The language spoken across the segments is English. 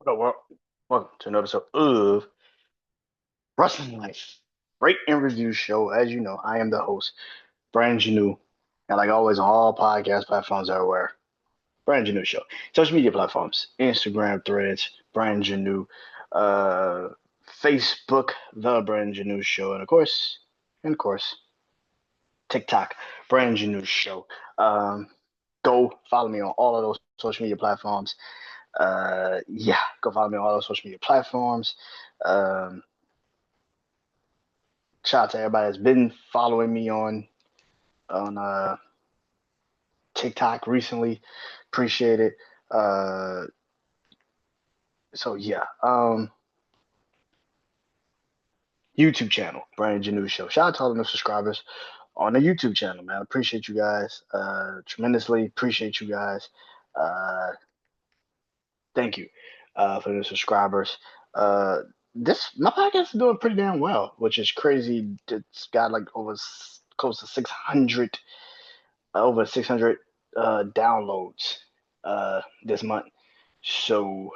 What up, world? Welcome to another episode of Wrestling Life, Rate and Review Show. As you know, I am the host, Brand and like always on all podcast platforms everywhere, Show. Social media platforms, Instagram, Threads, Brand uh, Facebook, The Brand Show, and of course, TikTok, Brand Show. Um, go follow me on all of those social media platforms. Yeah, go follow me on all those social media platforms. Um, Shout out to everybody that's been following me on TikTok recently. Appreciate it. Uh, so yeah, YouTube channel, BrandonJaneauShow. Shout out to all the new subscribers on the YouTube channel, man. Appreciate you guys tremendously. Appreciate you guys. Uh, Thank you for the subscribers. Uh, this my podcast is doing pretty damn well, which is crazy. It's got like close to 600 over 600 downloads this month. So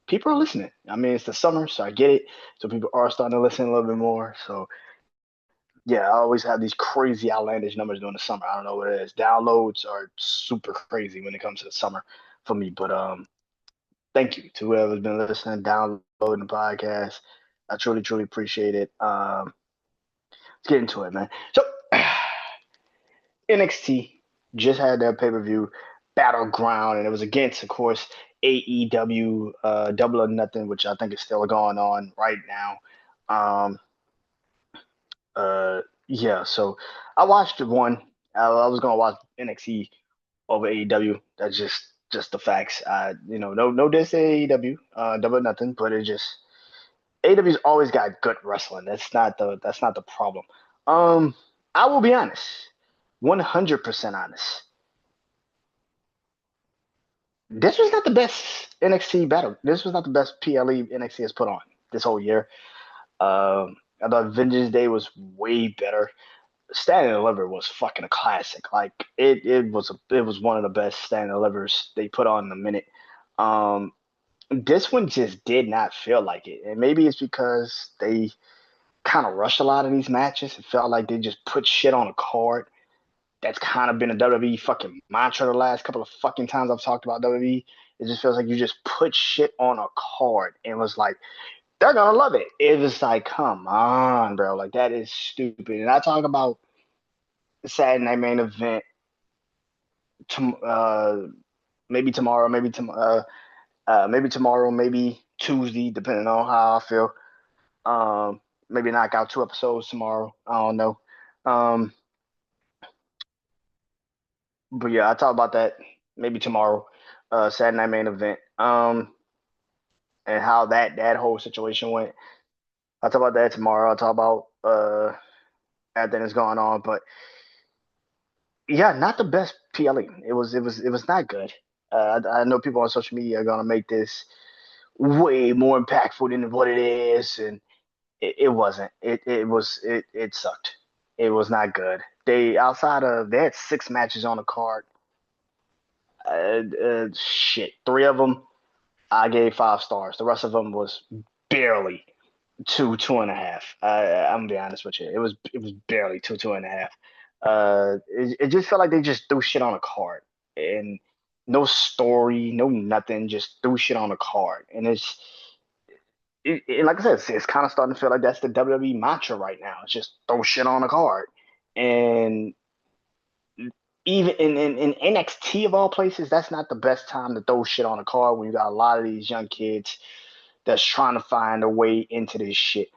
people are listening. I mean, it's the summer, so I get it. So people are starting to listen a little bit more. So yeah, I always have these crazy outlandish numbers during the summer. I don't know what it is. Downloads are super crazy when it comes to the summer for me. But thank you to whoever's been listening, downloading the podcast. I truly, truly appreciate it. Let's get into it, man. So NXT just had their pay-per-view Battleground, and it was against, of course, AEW Double or Nothing, which I think is still going on right now. Um, yeah, so I watched one. I was gonna watch NXT over AEW. That's just the facts. No diss to AEW, Double or Nothing, but it just AEW's always got good wrestling. That's not the problem. Um, I will be honest, 100% honest. This was not the best NXT battle. This was not the best PLE NXT has put on this whole year. I thought Vengeance Day was way better. Stand and Deliver was fucking a classic. Like it was one of the best Stand and Delivers they put on in a minute. Um, this one just did not feel like it, and maybe it's because they kind of rushed a lot of these matches. It felt like they just put shit on a card. That's kind of been a WWE fucking mantra the last couple of fucking times I've talked about WWE. It just feels like you just put shit on a card and was like, they're gonna love it. It was like, come on, bro. Like that is stupid. And I talk about the Saturday Night Main Event, to, maybe tomorrow, maybe tomorrow, maybe Tuesday, depending on how I feel. Maybe knock out 2 episodes tomorrow. I don't know. Um, but yeah, I talk about that maybe tomorrow. Saturday Night Main Event. And how that whole situation went. I'll talk about that tomorrow. I'll talk about everything that's going on. But yeah, not the best PLE. It was not good. I know people on social media are gonna make this way more impactful than what it is, and it wasn't. It sucked. It was not good. They had 6 matches on the card. Shit, 3 of them I gave 5 stars. The rest of them was barely 2.5. I'm gonna be honest with you. It was barely two and a half. It just felt like they just threw shit on a card and no story, no nothing, just threw shit on a card. And like I said, it's kind of starting to feel like that's the WWE mantra right now. It's just throw shit on a card. And even in NXT of all places, that's not the best time to throw shit on a card when you got a lot of these young kids that's trying to find a way into this shit.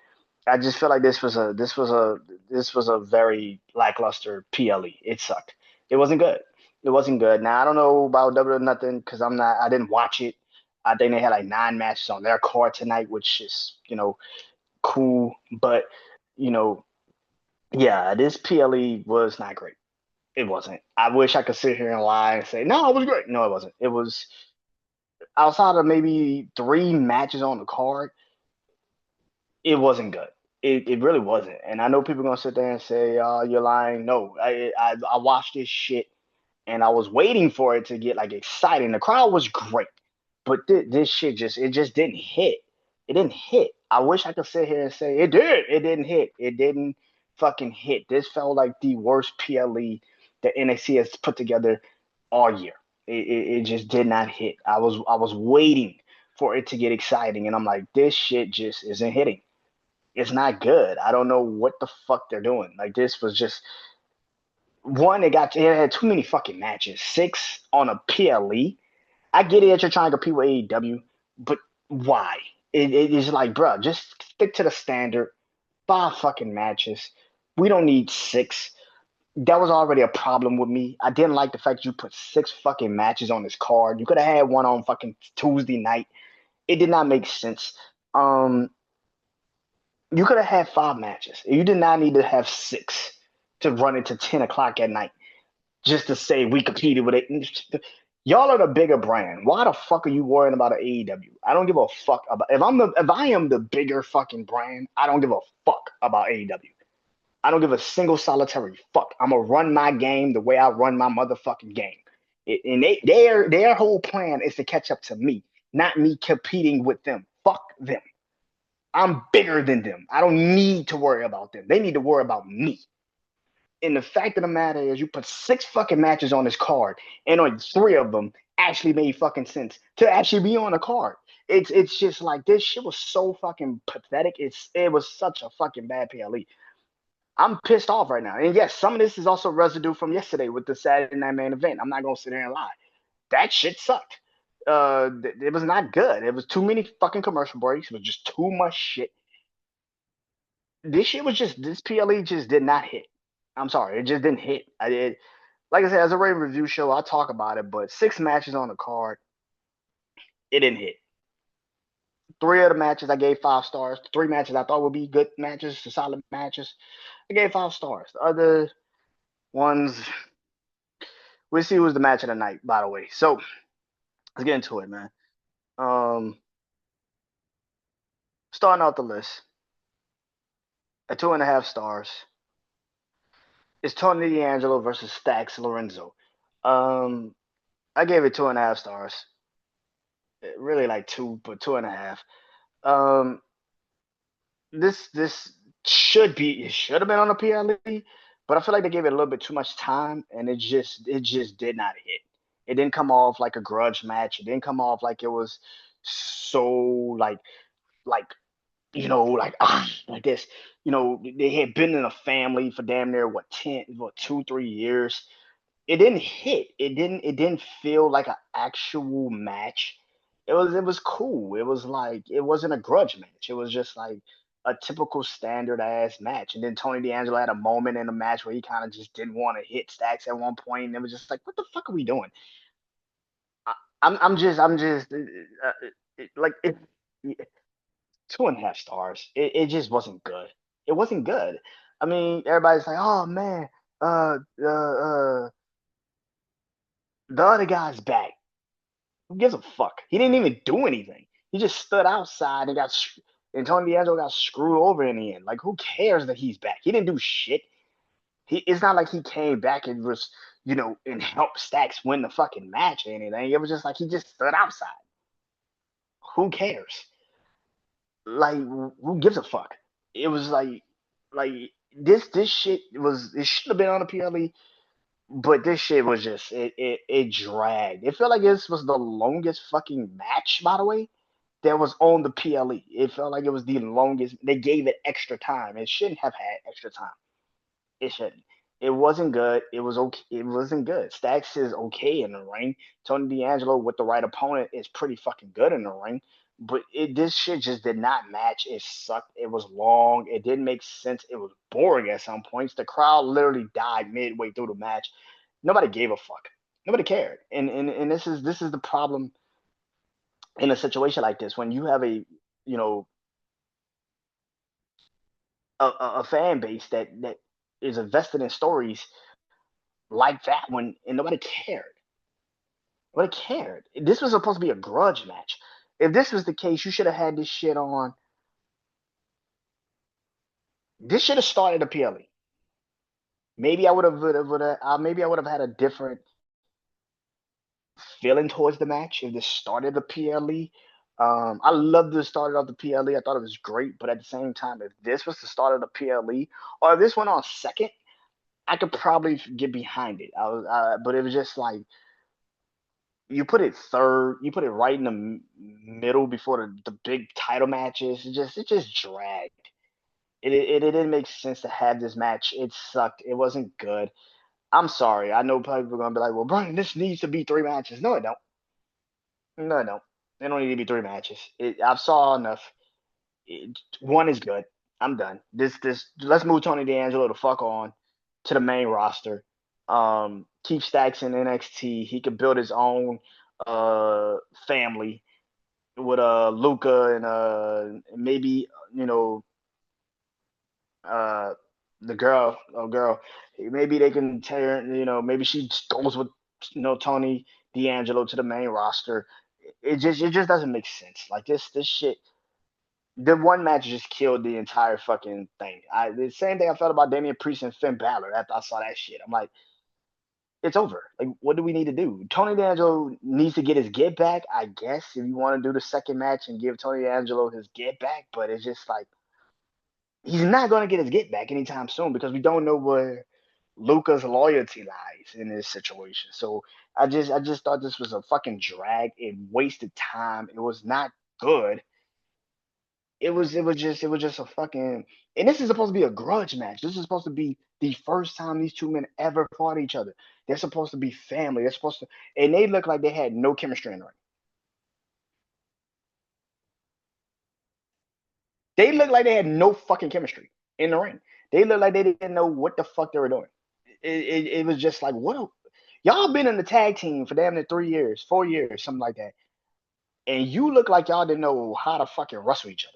I just feel like this was a very lackluster PLE. It sucked. It wasn't good. It wasn't good. Now I don't know about Double or Nothing because I didn't watch it. I think they had like 9 matches on their card tonight, which is cool. But you know, yeah, this PLE was not great. It wasn't. I wish I could sit here and lie and say no, it was great. No, it wasn't. It was outside of maybe 3 matches on the card. It wasn't good. It really wasn't. And I know people are gonna sit there and say, "Oh, you're lying." No, I watched this shit and I was waiting for it to get like exciting. The crowd was great. But this shit just didn't hit. It didn't hit. I wish I could sit here and say it did. It didn't hit. It didn't fucking hit. This felt like the worst PLE that NXT has put together all year. It just did not hit. I was waiting for it to get exciting, and I'm like, this shit just isn't hitting. It's not good. I don't know what the fuck they're doing. Like this was just one. It had too many fucking matches. 6 on a PLE. I get it that you're trying to compete with AEW, but why? It is like, bro, just stick to the standard. 5 fucking matches. We don't need 6. That was already a problem with me. I didn't like the fact you put 6 fucking matches on this card. You could have had one on fucking Tuesday night. It did not make sense. Um, you could have had 5 matches. You did not need to have 6 to run into 10 o'clock at night just to say we competed with it. Y'all are the bigger brand. Why the fuck are you worrying about an AEW? I don't give a fuck about if I am the bigger fucking brand, I don't give a fuck about AEW. I don't give a single solitary fuck. I'm gonna run my game the way I run my motherfucking game. And their whole plan is to catch up to me, not me competing with them. Fuck them. I'm bigger than them. I don't need to worry about them. They need to worry about me. And the fact of the matter is, you put 6 fucking matches on this card, and on 3 of them actually made fucking sense to actually be on the card. It's just like this shit was so fucking pathetic. It was such a fucking bad PLE. I'm pissed off right now. And yes, some of this is also residue from yesterday with the Saturday Night Main Event. I'm not gonna sit here and lie. That shit sucked. It was not good. It was too many fucking commercial breaks. It was just too much shit. This PLE just did not hit. I'm sorry, it just didn't hit. I did, like I said, as a rave review show, I'll talk about it. But 6 matches on the card, it didn't hit. 3 of the matches I gave 5 stars. 3 matches I thought would be good matches, solid matches. I gave 5 stars. The other ones, we'll see who's the match of the night. By the way, so let's get into it, man. Um, Starting out the list at 2.5 stars. It's Tony D'Angelo versus Stax Lorenzo. Um, I gave it 2.5 stars. Really like 2, but 2.5. Um, this it should have been on the PLE, but I feel like they gave it a little bit too much time, and it just did not hit. It didn't come off like a grudge match. It didn't come off like it was so like like this. They had been in a family for damn near 2, 3 years. It didn't hit. It didn't feel like an actual match. It was cool. It was like it wasn't a grudge match. It was just like a typical standard ass match. And then Tony D'Angelo had a moment in the match where he kind of just didn't want to hit Stacks at one point, and it was just like, what the fuck are we doing? I, I'm just like it, 2.5 stars. It just wasn't good. It wasn't good. I mean, everybody's like, oh man, uh, uh, uh the other guy's back. Who gives a fuck? He didn't even do anything. He just stood outside and Tony D'Angelo got screwed over in the end. Like, who cares that he's back? He didn't do shit. It's not like he came back and was, and helped Stacks win the fucking match or anything. It was just like he just stood outside. Who cares? Like, who gives a fuck? It was like this shit was. It should have been on the PLE, but this shit was just it dragged. It felt like this was the longest fucking match, by the way, that was on the PLE. It felt like it was the longest. They gave it extra time. It shouldn't have had extra time. It shouldn't. It wasn't good. It was okay. It wasn't good. Stacks is okay in the ring. Tony D'Angelo with the right opponent is pretty fucking good in the ring. But this shit just did not match. It sucked. It was long. It didn't make sense. It was boring at some points. The crowd literally died midway through the match. Nobody gave a fuck. Nobody cared. And this is the problem in a situation like this when you have you know a fan base that is invested in stories like that when and nobody cared. Nobody cared. This was supposed to be a grudge match. If this was the case, you should have had this shit on. This should have started a PLE. Maybe I would have maybe I would have had a different feeling towards the match, if this started the PLE, I loved the start of the PLE. I thought it was great, but at the same time, if this was the start of the PLE, or if this went on second, I could probably get behind it. But it was just like you put it third, you put it right in the middle before the big title matches. It just dragged. It didn't make sense to have this match. It sucked. It wasn't good. I'm sorry. I know people are gonna be like, "Well, Brian, this needs to be 3 matches." No, it don't. No, it don't. It don't need to be 3 matches. I've saw enough. One is good. I'm done. This. Let's move Tony D'Angelo the fuck on to the main roster. Keep Stacks in NXT. He could build his own family with Luca and maybe uh the girl. Maybe they can turn, maybe she goes with Tony D'Angelo to the main roster. It just doesn't make sense. Like this shit. The one match just killed the entire fucking thing. The same thing I felt about Damian Priest and Finn Balor after I saw that shit. I'm like, it's over. Like, what do we need to do? Tony D'Angelo needs to get his get back, I guess, if you want to do the second match and give Tony D'Angelo his get back. But it's just like he's not going to get his get back anytime soon because we don't know where Luca's loyalty lies in this situation. So I just thought this was a fucking drag. It wasted time. It was not good. It was just a fucking, and this is supposed to be a grudge match. This is supposed to be the first time these two men ever fought each other. They're supposed to be family. They're supposed to, and they look like they had no chemistry in the ring. They looked like they had no fucking chemistry in the ring. They looked like they didn't know what the fuck they were doing. It was just like, y'all been in the tag team for damn near 3 years, 4 years, something like that, and you look like y'all didn't know how to fucking wrestle each other.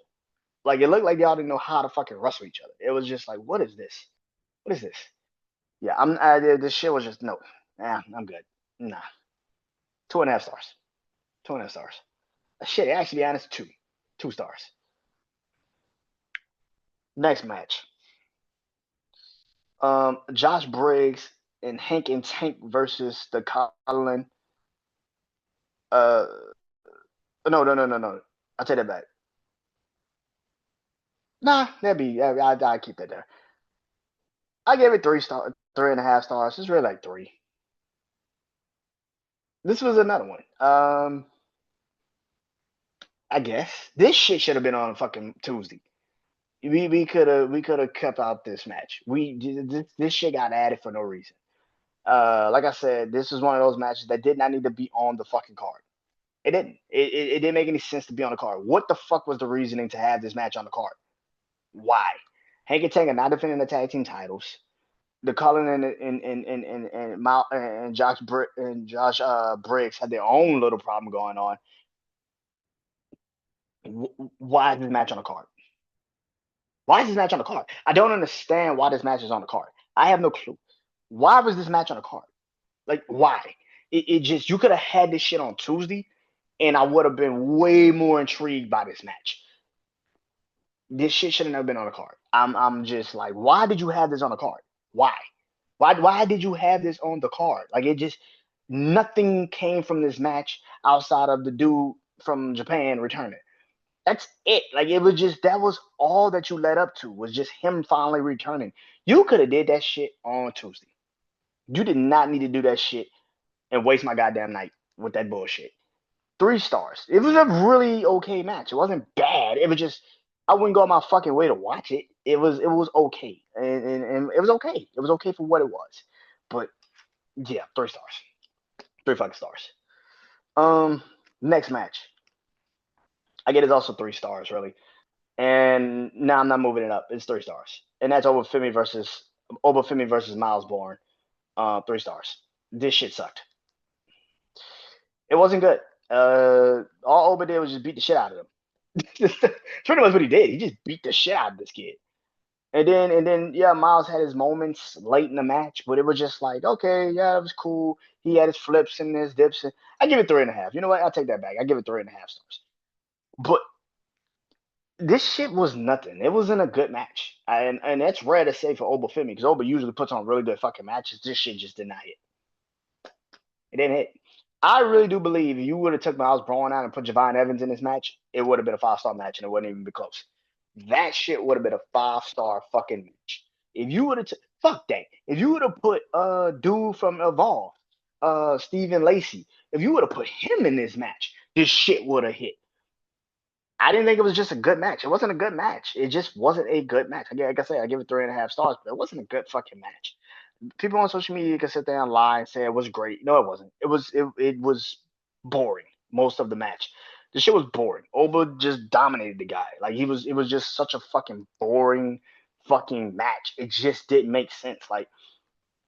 Like it looked like y'all didn't know how to fucking wrestle each other. It was just like, what is this? What is this? Yeah, this shit was just no. Nah, I'm good. Nah, 2.5 stars. 2.5 stars. Shit, actually, be honest, 2 stars. Next match. Josh Briggs and Hank and Tank versus the Colin. Uh, no, no, no, no, no. I take that back. Nah, that'd be. I keep that there. I gave it 3 star, 3.5 stars. It's really like three. This was another one. I guess this shit should have been on fucking Tuesday. We could have kept out this match. This shit got added for no reason. Like I said, this is one of those matches that did not need to be on the fucking card. It didn't. It didn't make any sense to be on the card. What the fuck was the reasoning to have this match on the card? Why? Hank and Tank are not defending the tag team titles. The Cullen and Josh Briggs had their own little problem going on. Why is this match on the card? Why is this match on the card? I don't understand why this match is on the card. I have no clue. Why was this match on the card? Like, why? It just, you could have had this shit on Tuesday, and I would have been way more intrigued by this match. This shit should have never been on the card. I'm just like, why did you have this on the card? Why? Why did you have this on the card? Like, it just, nothing came from this match outside of the dude from Japan returning. That's it. Like, it was just, that was all that you led up to, was just him finally returning. You could have did that shit on Tuesday. You did not need to do that shit and waste my goddamn night with that bullshit. 3 stars. It was a really okay match. It wasn't bad. It was just, I wouldn't go on my fucking way to watch it. It was okay. And it was okay. It was okay for what it was. But yeah, 3 stars. 3 fucking stars. Next match. I get it also 3 stars, really. And now I'm not moving it up. It's 3 stars. And that's Obafemi versus Miles Bourne. 3 stars. This shit sucked. It wasn't good. All Oba did was just beat the shit out of him. Pretty much what he did. He just beat the shit out of this kid. And then, yeah, Miles had his moments late in the match, but it was just like, okay, yeah, it was cool. He had his flips and his dips. And I give it 3.5. You know what? I'll take that back. I give it 3.5 stars. But this shit was nothing. It wasn't a good match. And that's rare to say for Obafemi because Oba usually puts on really good fucking matches. This shit just did not hit. It didn't hit. I really do believe if you would have took Miles Braun out and put Javon Evans in this match, it would have been a 5-star match and it wouldn't even be close. That shit would have been a 5-star fucking match. If you would have fuck that. If you would have put dude from Evolve, Stephen Lacey, if you would have put him in this match, this shit would have hit. I didn't think it was just a good match. It wasn't a good match. It just wasn't a good match. Like I said, I give it 3.5 stars, but it wasn't a good fucking match. People on social media can sit there and lie and say it was great. No, it wasn't. It was boring most of the match. The shit was boring. Oba just dominated the guy. Like it was just such a fucking boring fucking match. It just didn't make sense. Like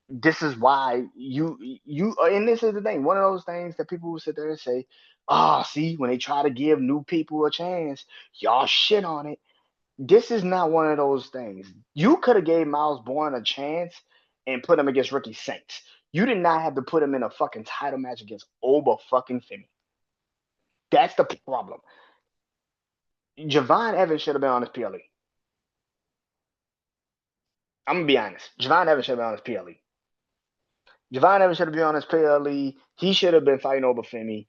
this is why and this is the thing. One of those things that people will sit there and say, see, when they try to give new people a chance, y'all shit on it. This is not one of those things. You could have gave Miles Bourne a chance and put him against Ricky Saints. You did not have to put him in a fucking title match against Oba fucking Femi. That's the problem. Javon Evans should have been on his PLE. I'm gonna be honest. Javon Evans should have been on his PLE. Javon Evans should have been on his PLE. He should have been fighting over Femi.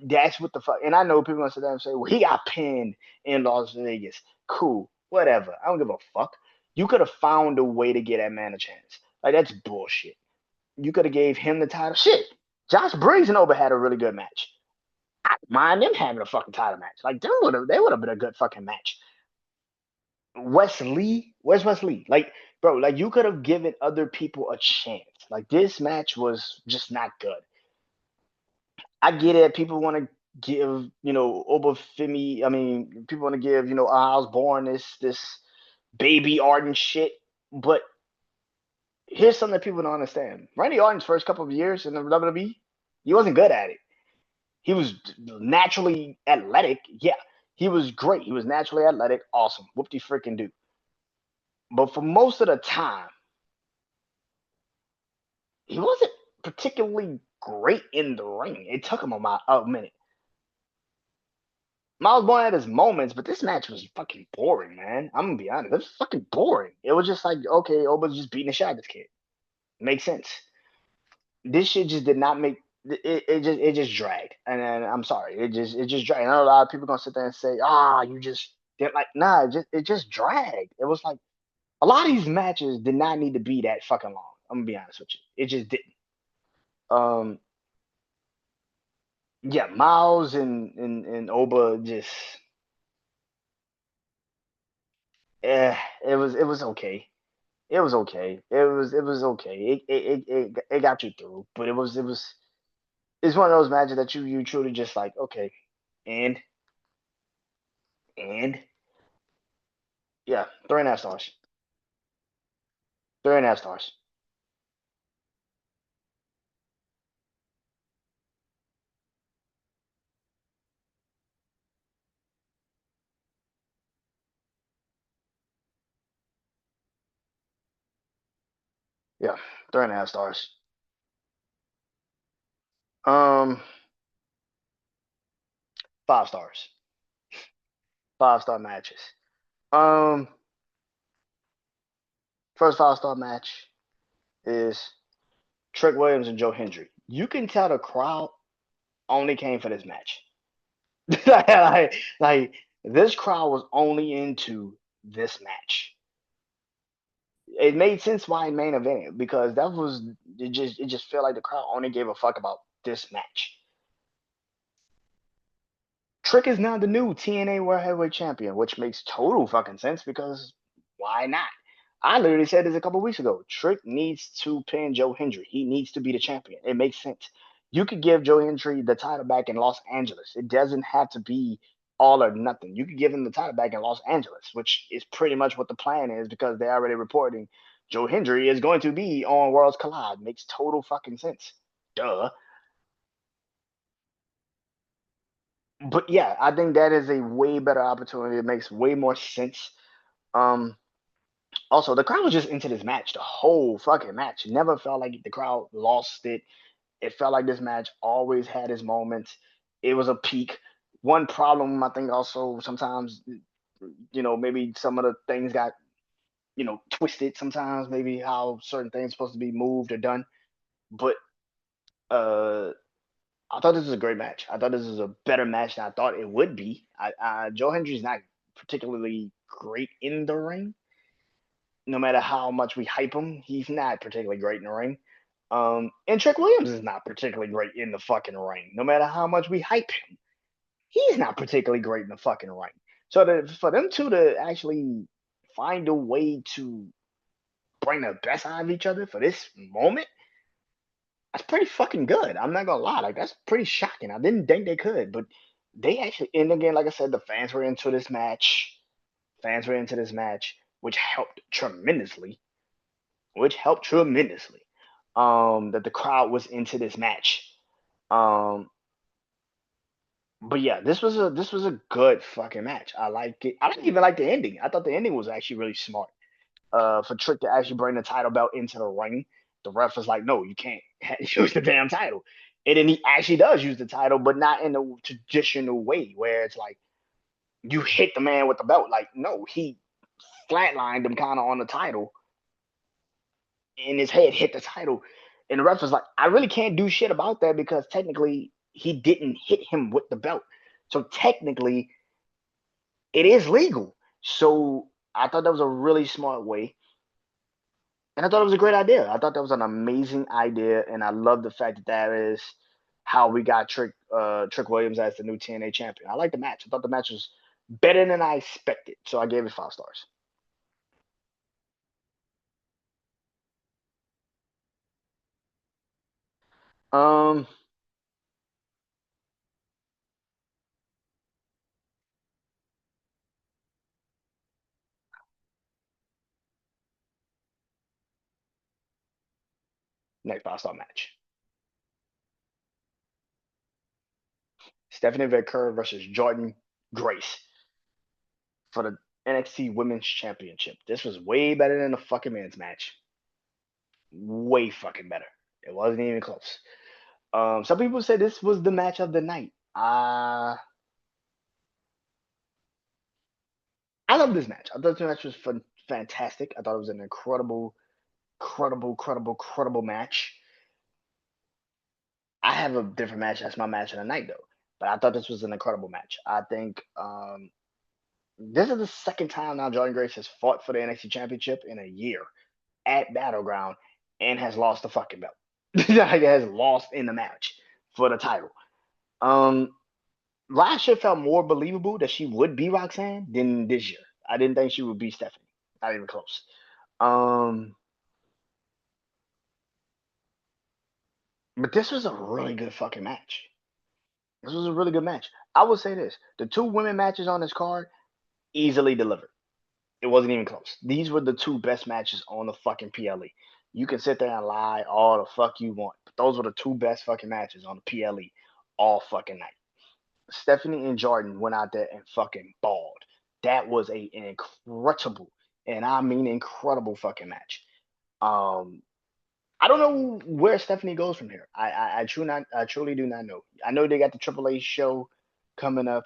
That's what the fuck. And I know people gonna sit there and say, "Well, he got pinned in Las Vegas." Cool, whatever. I don't give a fuck. You could have found a way to get that man a chance. Like that's bullshit. You could have gave him the title. Shit, Josh Briggs and Oba had a really good match. I don't mind them having a fucking title match. Like they would have been a good fucking match. Wesley, where's Wesley? Like, bro, like you could have given other people a chance. Like this match was just not good. I get it. People want to give, Obafemi. I mean, people want to give, I was born this baby Arden shit. But here's something that people don't understand. Randy Orton's first couple of years in the WWE, he wasn't good at it. He was naturally athletic. Yeah, he was great. He was naturally athletic. Awesome. Whoop de freaking do. But for most of the time, he wasn't particularly great in the ring. It took him a minute. Miles Bourne had his moments, but this match was fucking boring, man. I'm gonna be honest. It was fucking boring. It was just like, okay, Oba's just beating the shit out of this kid. Makes sense. This shit just did not make it just dragged. And I'm sorry, it just dragged. I know a lot of people gonna sit there and say, you just didn't like nah, it just dragged. It was like a lot of these matches did not need to be that fucking long. I'm gonna be honest with you. It just didn't. Um yeah, Miles and Oba just eh, it was okay. It was okay. It was okay. It got you through, but it's one of those matches that you truly just like okay, and and yeah, 3.5 stars. 3.5 stars. Yeah, 3.5 stars. Um, 5 stars. 5-star matches. Um, first 5-star match is Trick Williams and Joe Hendry. You can tell the crowd only came for this match. like this crowd was only into this match. It made sense why main event because that was it just felt like the crowd only gave a fuck about this match. Trick is now the new TNA World Heavyweight Champion, which makes total fucking sense because why not? I literally said this a couple weeks ago. Trick needs to pin Joe Hendry. He needs to be the champion. It makes sense. You could give Joe Hendry the title back in Los Angeles. It doesn't have to be all or nothing. You could give him the title back in Los Angeles, which is pretty much what the plan is because they're already reporting Joe Hendry is going to be on Worlds Collide. Makes total fucking sense. Duh. But yeah, I think that is a way better opportunity. It makes way more sense. Um, Also, the crowd was just into this match, the whole fucking match. It never felt like the crowd lost it. It felt like this match always had its moments. It was a peak. One problem, I think, also sometimes, maybe some of the things got, twisted sometimes, maybe how certain things supposed to be moved or done. But uh I thought this was a great match. I thought this was a better match than I thought it would be. Joe Hendry's not particularly great in the ring. No matter how much we hype him, he's not particularly great in the ring. And Trick Williams is not particularly great in the fucking ring. No matter how much we hype him, he's not particularly great in the fucking ring. So for them two to actually find a way to bring the best out of each other for this moment, that's pretty fucking good. I'm not gonna lie, like that's pretty shocking. I didn't think they could, but they actually. And again, like I said, the fans were into this match. Fans were into this match, which helped tremendously. Which helped tremendously. That the crowd was into this match. Um, but yeah, this was a good fucking match. I like it. I didn't even like the ending. I thought the ending was actually really smart. For Trick to actually bring the title belt into the ring, the ref was like, "No, you can't use the damn title." And then he actually does use the title, but not in a traditional way where it's like you hit the man with the belt. Like, no, he flatlined him kind of on the title, and his head hit the title. And the ref was like, "I really can't do shit about that because technically he didn't hit him with the belt. So technically it is legal." So I thought that was a really smart way. And I thought it was a great idea. I thought that was an amazing idea, and I love the fact that that is how we got Trick Williams as the new TNA champion. I like the match. I thought the match was better than I expected, so I gave it 5 stars. Um, Next 5 star match: Stephanie McCurry versus Jordan Grace for the NXT Women's Championship. This was way better than the fucking men's match. Way fucking better. It wasn't even close. Some people said this was the match of the night. I love this match. I thought the match was fantastic. I thought it was an incredible, incredible match. I have a different match. That's my match of the night, though. But I thought this was an incredible match. I think this is the second time now Jordan Grace has fought for the NXT Championship in a year at Battleground and has lost the fucking belt. Like, has lost in the match for the title. Um, Last year felt more believable that she would be Roxanne than this year. I didn't think she would be Stephanie. Not even close. Um, but this was a really good fucking match. This was a really good match. I will say this: the two women matches on this card easily delivered. It wasn't even close. These were the two best matches on the fucking PLE. You can sit there and lie all the fuck you want, but those were the two best fucking matches on the PLE all fucking night. Stephanie and Jordan went out there and fucking balled. That was an incredible, and I mean incredible fucking match. Um, I don't know where Stephanie goes from here. I truly do not know. I know they got the AAA show coming up.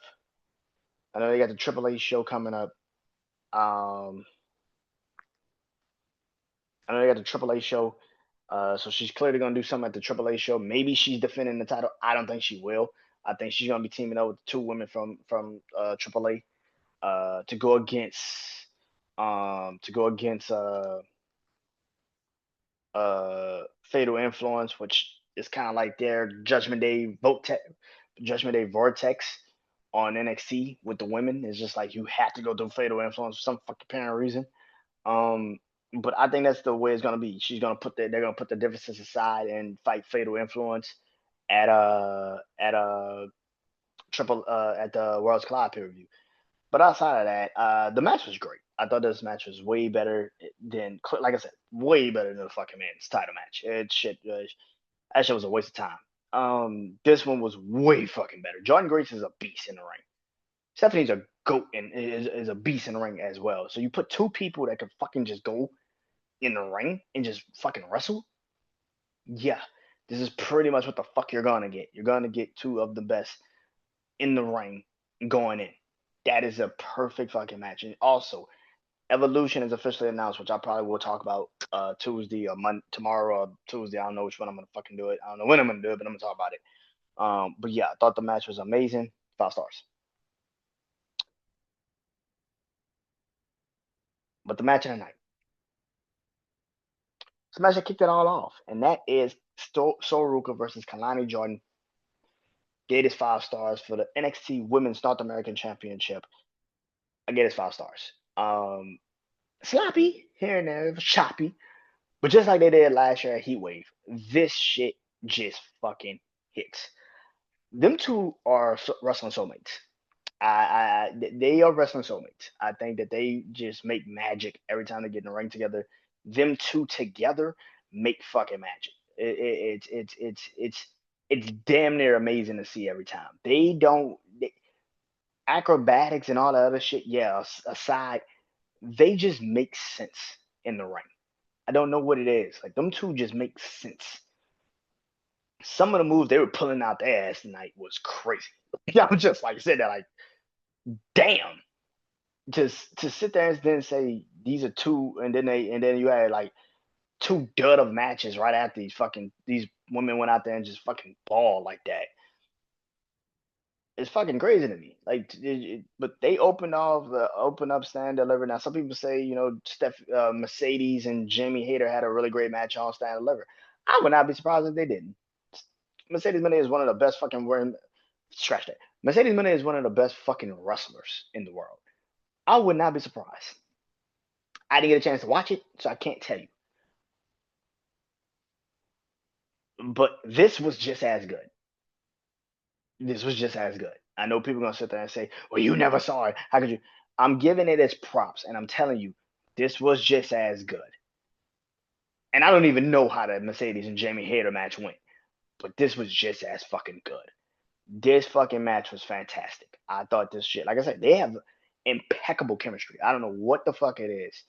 I know they got the AAA show coming up. Um, I know they got the AAA show. So she's clearly gonna do something at the AAA show. Maybe she's defending the title. I don't think she will. I think she's gonna be teaming up with two women from AAA to go against to go against Fatal Influence, which is kind of like their Judgment Day Vortex on NXT with the women. It's just like you have to go through Fatal Influence for some fucking apparent reason. Um, but I think that's the way it's gonna be. They're gonna put the differences aside and fight Fatal Influence at triple at the World's Collide pay per view. But outside of that, the match was great. I thought this match was way better than, like I said, way better than the fucking men's title match. That shit was a waste of time. This one was way fucking better. Jordan Grace is a beast in the ring. Stephanie's a goat and is a beast in the ring as well. So you put two people that can fucking just go in the ring and just fucking wrestle. Yeah, this is pretty much what the fuck you're gonna get. You're gonna get two of the best in the ring going in. That is a perfect fucking match. And also, Evolution is officially announced, which I probably will talk about Tuesday or tomorrow or Tuesday. I don't know which one I'm gonna fucking do it. I don't know when I'm gonna do it, but I'm gonna talk about it. But yeah, I thought the match was amazing. 5 stars. But the match of the night, it's the match that kicked it all off, and that is Soruka versus Kalani Jordan. Gave it 5 stars for the NXT Women's North American Championship. I gave it 5 stars. Sloppy here and there, choppy, but just like they did last year at Heatwave, this shit just fucking hits. Them two are wrestling soulmates. They are wrestling soulmates. I think that they just make magic every time they get in the ring together. Them two together make fucking magic. It's damn near amazing to see every time. They don't acrobatics and all the other shit. Yeah, aside, they just make sense in the ring. I don't know what it is. Like them two just make sense. Some of the moves they were pulling out their ass tonight was crazy. Yeah, I'm just like said that like, damn. Just to sit there and then say these are two, and then you had like two dud of matches right after these women went out there and just fucking ball like that. It's fucking crazy to me. Like, but they open up stand deliver. Now some people say Mercedes and Jamie Hayter had a really great match on stand deliver. I would not be surprised if they didn't. Mercedes Moné is one of the best fucking scratch that. Mercedes Moné is one of the best fucking wrestlers in the world. I would not be surprised. I didn't get a chance to watch it, so I can't tell you. But this was just as good. This was just as good. I know people are gonna sit there and say, "Well, you never saw it. How could you?" I'm giving it as props, and I'm telling you, this was just as good. And I don't even know how the Mercedes and Jamie Hayter match went, but this was just as fucking good. This fucking match was fantastic. I thought this shit, like I said, they have impeccable chemistry. I don't know what the fuck it is.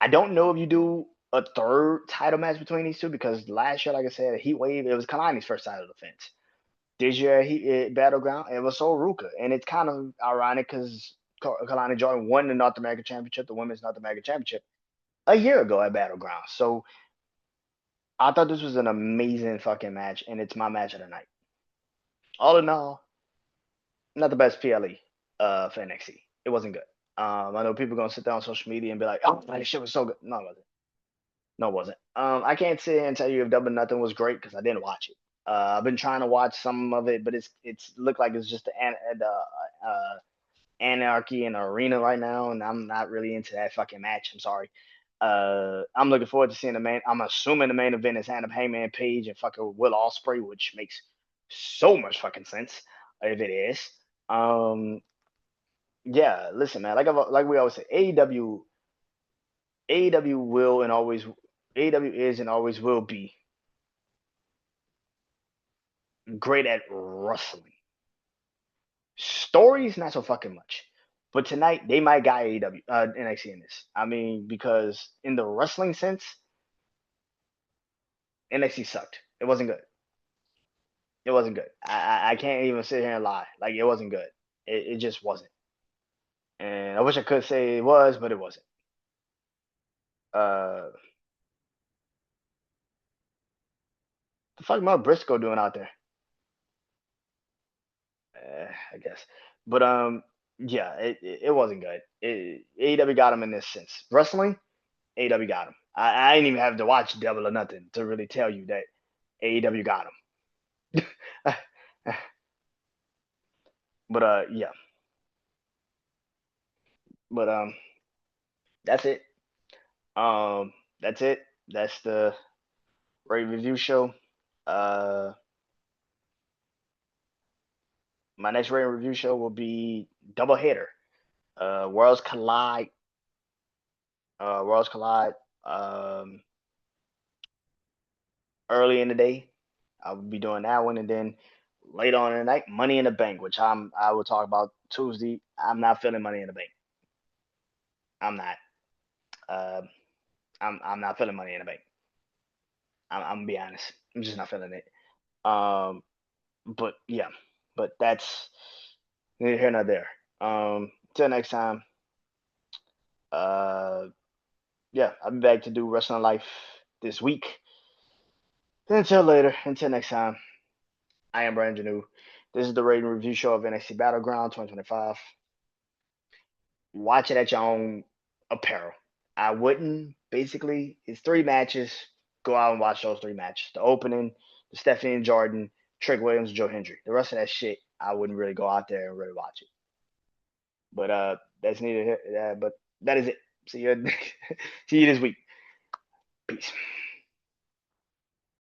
I don't know if you do a third title match between these two because last year, like I said, Heat Wave, it was Kalani's first title defense. This year, Battleground, it was Ruka. And it's kind of ironic because Kalani Jordan won the North American Championship, the Women's North American Championship, a year ago at Battleground. So I thought this was an amazing fucking match, and it's my match of the night. All in all, not the best PLE for NXT. It wasn't good. I know people are gonna sit there on social media and be like, "Oh, this shit was so good." No, it wasn't. No, it wasn't. I can't sit here and tell you if Double Nothing was great because I didn't watch it. I've been trying to watch some of it, but it's looked like it's just the anarchy in the arena right now, and I'm not really into that fucking match. I'm sorry. I'm looking forward to seeing the main. I'm assuming the main event is Adam Heyman Page and fucking Will Ospreay, which makes so much fucking sense if it is. Yeah, listen, man. Like we always say, AEW will and always AEW is and always will be great at wrestling. Stories, not so fucking much. But tonight they might got AEW NXT in this. I mean, because in the wrestling sense, NXT sucked. It wasn't good. It wasn't good. I can't even sit here and lie. Like it wasn't good. It just wasn't. And I wish I could say it was, but it wasn't. The fuck Mark Briscoe doing out there? I guess. But yeah, it wasn't good. AEW got him in this sense. Wrestling, AEW got him. I didn't even have to watch Double or Nothing to really tell you that AEW got him. But yeah. But that's it. That's it. That's the rate review show. Uh, my next rate review show will be double header. Worlds Collide. Worlds Collide. Um, early in the day. I will be doing that one, and then later on in the night, Money in the Bank, which I will talk about Tuesday. I'm not feeling Money in the Bank. I'm not. Uh, I'm not feeling Money in the Bank. I'm gonna be honest. I'm just not feeling it. But yeah, but that's neither here nor there. Till next time. Uh, yeah, I'll be back to do Wrestling Life this week. Until later. Until next time. I am Brandon Janeau. This is the rating review show of NXT Battleground 2025. Watch it at your own apparel. I wouldn't, basically, it's 3 matches. Go out and watch those 3 matches. The opening, the Stephanie and Jordan, Trick Williams, Joe Hendry. The rest of that shit, I wouldn't really go out there and really watch it. But that's neither here. But that is it. See you, see you this week. Peace.